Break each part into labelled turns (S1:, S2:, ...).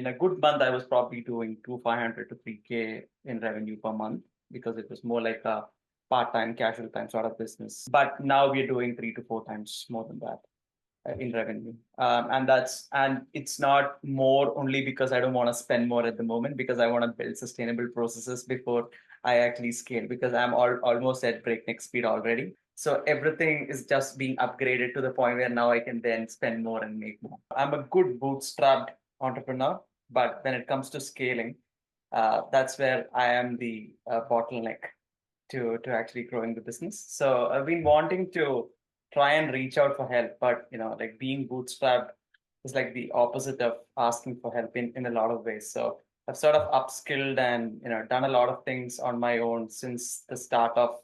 S1: In a good month, I was probably doing 500 to 3K in revenue per month because it was more like a part-time, casual time sort of business. But now we're doing 3 to 4 times more than that in revenue. And it's not more only because I don't want to spend more at the moment, because I want to build sustainable processes before I actually scale, because I'm almost at breakneck speed already. So everything is just being upgraded to the point where now I can then spend more and make more. I'm a good bootstrapped entrepreneur, but when it comes to scaling, that's where I am the bottleneck to actually growing the business. So I've been wanting to try and reach out for help, but like being bootstrapped is like the opposite of asking for help in a lot of ways. So I've sort of upskilled and done a lot of things on my own since the start of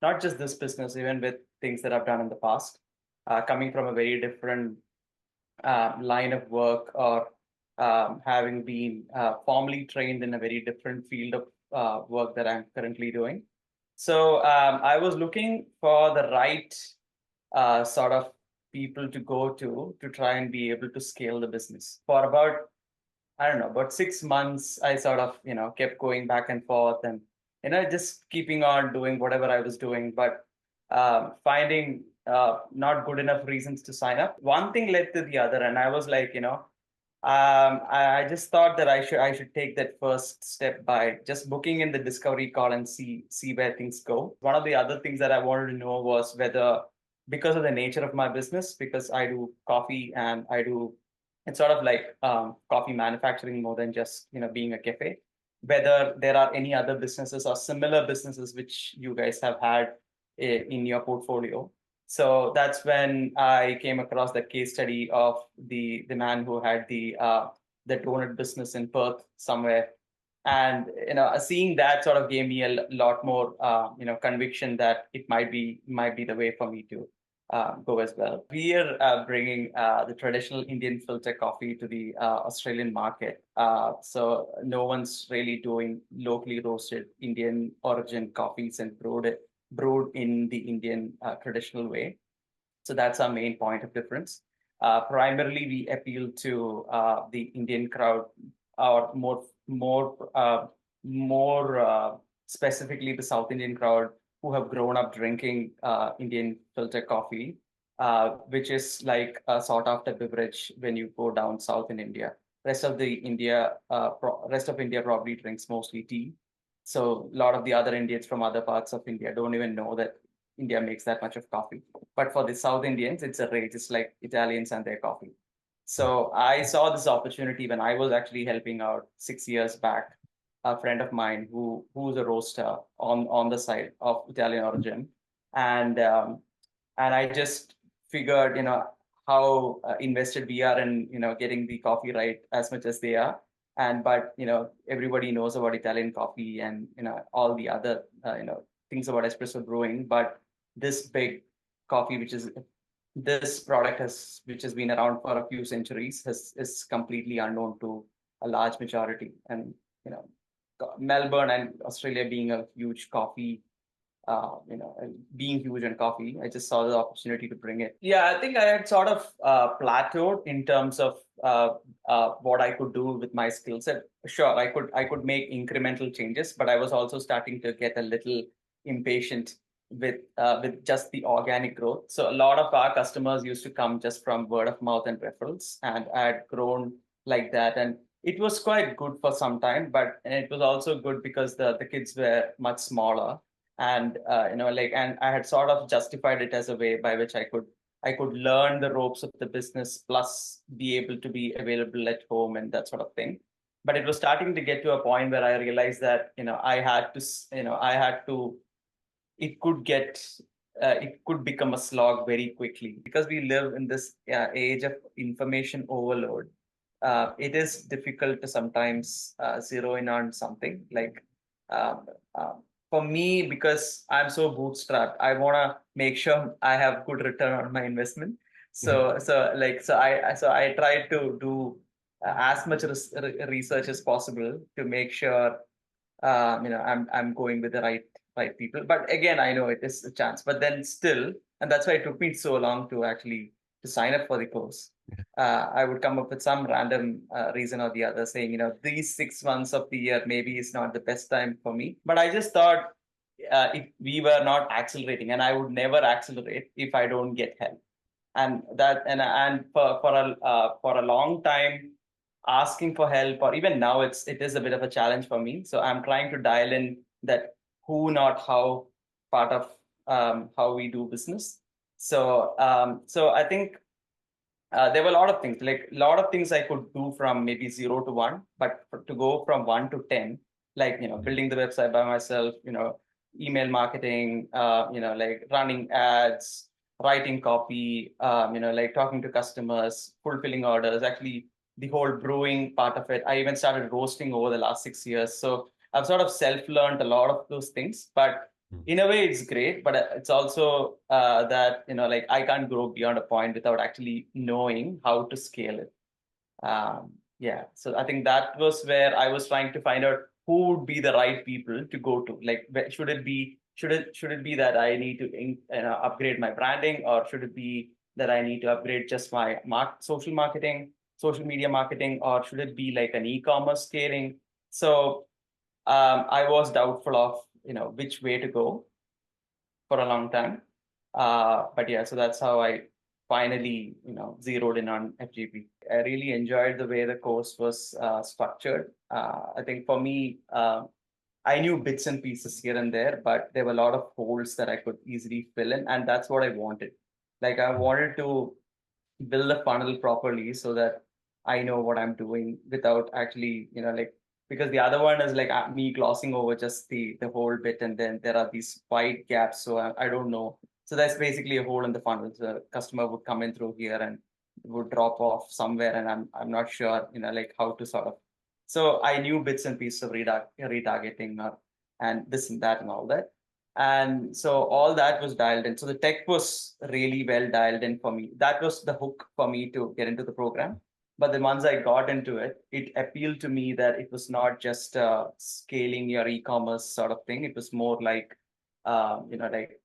S1: not just this business, even with things that I've done in the past, coming from a very different line of work, or having been formally trained in a very different field of work that I'm currently doing. So I was looking for the right sort of people to go to try and be able to scale the business. For about, I don't know, about 6 months, I sort of, kept going back and forth and, just keeping on doing whatever I was doing, but finding not good enough reasons to sign up. One thing led to the other, and I was like, I just thought that I should take that first step by just booking in the discovery call and see where things go. One of the other things that I wanted to know was whether, because of the nature of my business, because I do coffee and it's sort of like coffee manufacturing more than just being a cafe, whether there are any other businesses or similar businesses which you guys have had in your portfolio. So that's when I came across the case study of the man who had the donut business in Perth somewhere, and seeing that sort of gave me a lot more conviction that it might be the way for me to go as well. We are bringing the traditional Indian filter coffee to the Australian market. So no one's really doing locally roasted Indian origin coffees and brewed in the Indian traditional way. So that's our main point of difference. Primarily, we appeal to the Indian crowd, or more specifically the South Indian crowd, who have grown up drinking Indian filter coffee, which is like a sought after beverage when you go down south in India. Rest of India probably drinks mostly tea. So a lot of the other Indians from other parts of India don't even know that India makes that much of coffee. But for the South Indians, it's a rage. It's like Italians and their coffee. So I saw this opportunity when I was actually helping out 6 years back a friend of mine who's a roaster on the side of Italian origin, and I just figured how invested we are in getting the coffee right as much as they are, and but everybody knows about Italian coffee and all the other things about espresso brewing, but this big coffee, this product which has been around for a few centuries, is completely unknown to a large majority. And Melbourne and Australia being a huge coffee, being huge in coffee, I just saw the opportunity to bring it. Yeah, I think I had sort of plateaued in terms of what I could do with my skill set. Sure, I could make incremental changes, but I was also starting to get a little impatient with just the organic growth. So a lot of our customers used to come just from word of mouth and referrals, and I had grown like that, and it was quite good for some time. But it was also good because the kids were much smaller, and and I had sort of justified it as a way by which I could learn the ropes of the business, plus be able to be available at home and that sort of thing. But it was starting to get to a point where I realized that I had to it could become a slog very quickly, because we live in this age of information overload. It is difficult to sometimes zero in on something like, um, for me, because I'm so bootstrapped, I want to make sure I have good return on my investment. So I try to do as much research as possible to make sure I'm going with the right people. But again, I know it is a chance, but then still, and that's why it took me so long to actually to sign up for the course. I would come up with some random reason or the other saying, these 6 months of the year maybe is not the best time for me. But I just thought if we were not accelerating, and I would never accelerate if I don't get help. And for a long time, asking for help, or even now, it is a bit of a challenge for me. So I'm trying to dial in that who, not how, part of how we do business. So I think there were a lot of things, like a lot of things I could do from maybe 0 to 1, but to go from 1 to 10, like, building the website by myself, email marketing, like running ads, writing copy, like talking to customers, fulfilling orders, actually the whole brewing part of it. I even started roasting over the last 6 years. So I've sort of self-learned a lot of those things, but in a way it's great, but it's also that like I can't grow beyond a point without actually knowing how to scale it. Yeah, so I think that was where I was trying to find out who would be the right people to go to. Like, should it be that I need to upgrade my branding, or should it be that I need to upgrade just my social marketing, social media marketing, or should it be like an e-commerce scaling? So I was doubtful of which way to go for a long time. But yeah, so that's how I finally zeroed in on FGP. I really enjoyed the way the course was structured. I think for me, I knew bits and pieces here and there, but there were a lot of holes that I could easily fill in, and that's what I wanted. Like, I wanted to build a funnel properly so that I know what I'm doing without actually, like, because the other one is like me glossing over just the whole bit, and then there are these wide gaps. So I don't know. So that's basically a hole in the funnel. The customer would come in through here and would drop off somewhere, and I'm not sure, like how to sort of. So I knew bits and pieces of retargeting, and this and that and all that. And so all that was dialed in. So the tech was really well dialed in for me. That was the hook for me to get into the program. But then once I got into it, it appealed to me that it was not just scaling your e-commerce sort of thing. It was more like, like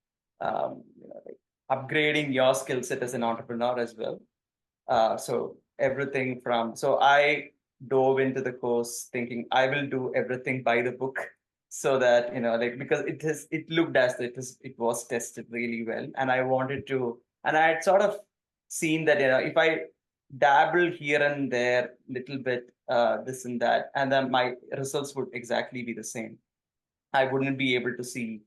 S1: upgrading your skill set as an entrepreneur as well. So everything from, so I dove into the course thinking I will do everything by the book, so that, like, because it looked as it was tested really well. And I wanted to, and I had sort of seen that, if I dabble here and there, little bit, this and that, and then my results would exactly be the same. I wouldn't be able to see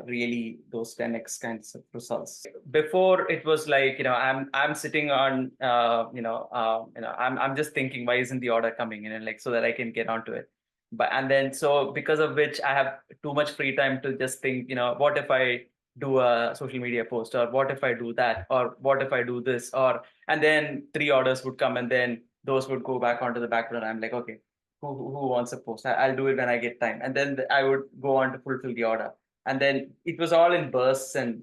S1: really those 10x kinds of results. Before it was like, I'm sitting on I'm just thinking, why isn't the order coming in, and like, so that I can get onto it. But and then, so because of which I have too much free time to just think, what if I do a social media post, or what if I do that, or what if I do this, or, and then 3 orders would come, and then those would go back onto the background. I'm like, okay, who wants a post? I'll do it when I get time. And then I would go on to fulfill the order. And then it was all in bursts, and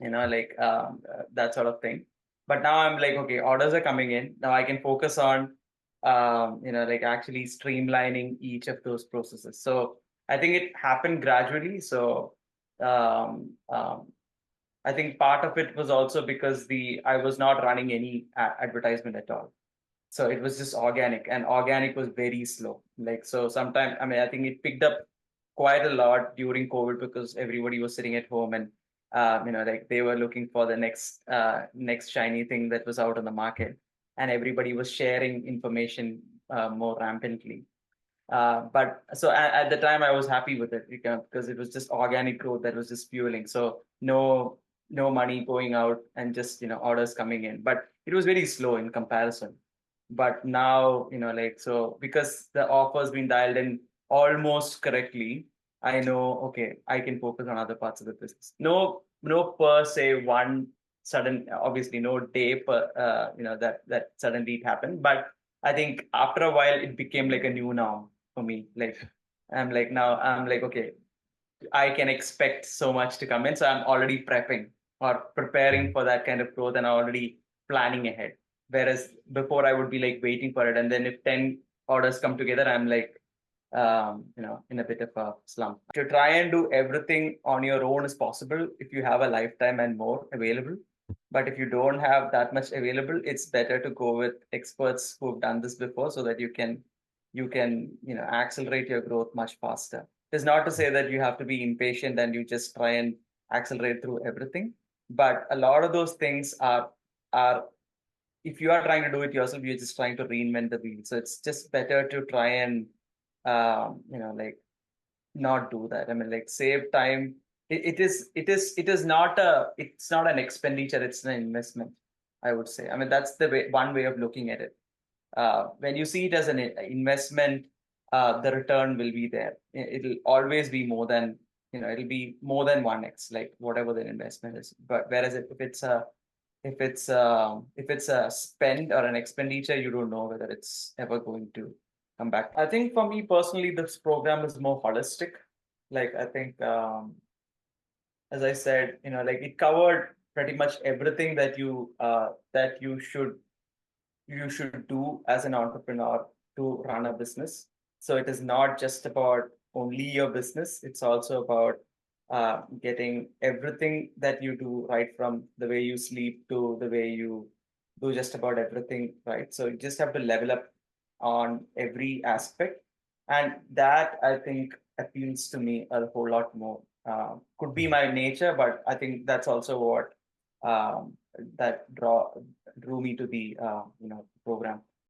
S1: like that sort of thing. But now I'm like, okay, orders are coming in. Now I can focus on like actually streamlining each of those processes. So I think it happened gradually. So I think part of it was also because I was not running any advertisement at all. So it was just organic, and organic was very slow. Like, so sometimes, I mean, I think it picked up quite a lot during COVID, because everybody was sitting at home, and like they were looking for the next shiny thing that was out on the market, and everybody was sharing information more rampantly. But so at the time I was happy with it, because it was just organic growth that was just fueling. So no money going out, and just orders coming in. But it was very slow in comparison. But now, like, so because the offer's been dialed in almost correctly, I know, okay, I can focus on other parts of the business. No per se one sudden, obviously no day per that suddenly it happened. But I think after a while it became like a new norm for me. Like, I'm like, okay, I can expect so much to come in. So I'm already prepping or preparing for that kind of growth, and already planning ahead. Whereas before I would be like waiting for it. And then if 10 orders come together, I'm like, in a bit of a slump. To try and do everything on your own is possible if you have a lifetime and more available. But if you don't have that much available, it's better to go with experts who've done this before so that you can accelerate your growth much faster. It's not to say that you have to be impatient and you just try and accelerate through everything. But a lot of those things are if you are trying to do it yourself, you're just trying to reinvent the wheel. So it's just better to try and like not do that. I mean, like save time. It is it's not an expenditure, it's an investment, I would say. I mean, that's the one way of looking at it. When you see it as an investment, the return will be there. It'll always be more than, it'll be more than 1x, like whatever the investment is. But whereas if it's a spend or an expenditure, you don't know whether it's ever going to come back. I think for me personally, this program is more holistic. Like I think, as I said, like it covered pretty much everything that you should do as an entrepreneur to run a business. So it is not just about only your business, it's also about getting everything that you do, right from the way you sleep to the way you do just about everything, right? So you just have to level up on every aspect. And that I think appeals to me a whole lot more. Could be my nature, but I think that's also what that drew me to the program.